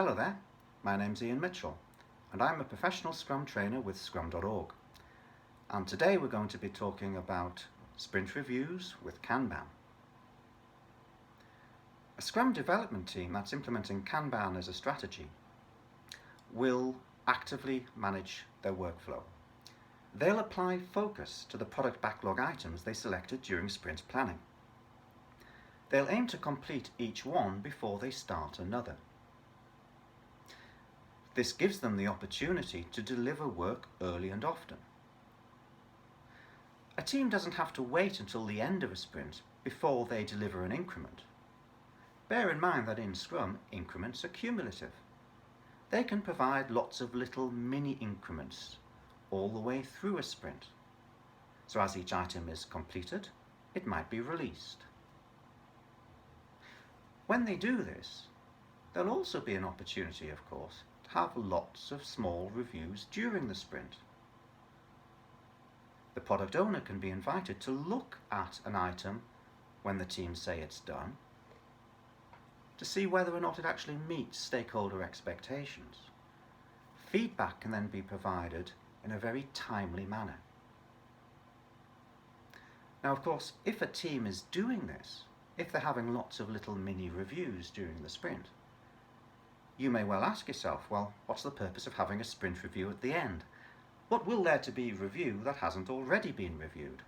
Hello there, my name's Ian Mitchell and I'm a professional Scrum trainer with Scrum.org, and today we're going to be talking about sprint reviews with Kanban. A Scrum development team that's implementing Kanban as a strategy will actively manage their workflow. They'll apply focus to the product backlog items they selected during sprint planning. They'll aim to complete each one before they start another. This gives them the opportunity to deliver work early and often. A team doesn't have to wait until the end of a sprint before they deliver an increment. Bear in mind that in Scrum, increments are cumulative. They can provide lots of little mini increments all the way through a sprint. So as each item is completed, it might be released. When they do this, there'll also be an opportunity, of course, to have lots of small reviews during the sprint. The product owner can be invited to look at an item when the team say it's done, to see whether or not it actually meets stakeholder expectations. Feedback can then be provided in a very timely manner. Now, of course, if a team is doing this, if they're having lots of little mini reviews during the sprint, you may well ask yourself, well, what's the purpose of having a sprint review at the end? What will there to be review that hasn't already been reviewed?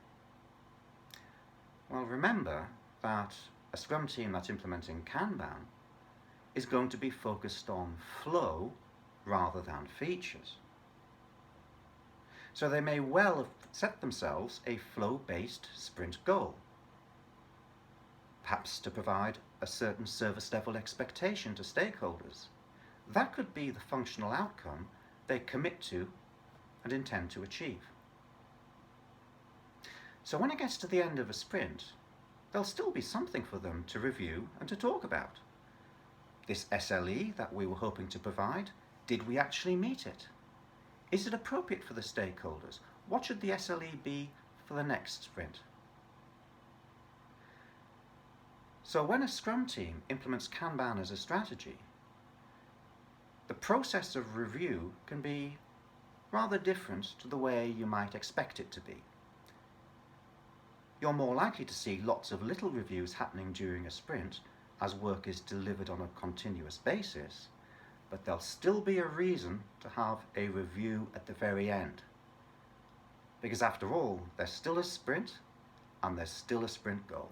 Well, remember that a Scrum team that's implementing Kanban is going to be focused on flow rather than features. So they may well have set themselves a flow-based sprint goal, perhaps to provide a certain service level expectation to stakeholders. That could be the functional outcome they commit to and intend to achieve. So when it gets to the end of a sprint, there'll still be something for them to review and to talk about. This SLE that we were hoping to provide, did we actually meet it? Is it appropriate for the stakeholders? What should the SLE be for the next sprint? So when a Scrum team implements Kanban as a strategy, the process of review can be rather different to the way you might expect it to be. You're more likely to see lots of little reviews happening during a sprint as work is delivered on a continuous basis, but there'll still be a reason to have a review at the very end. Because after all, there's still a sprint and there's still a sprint goal.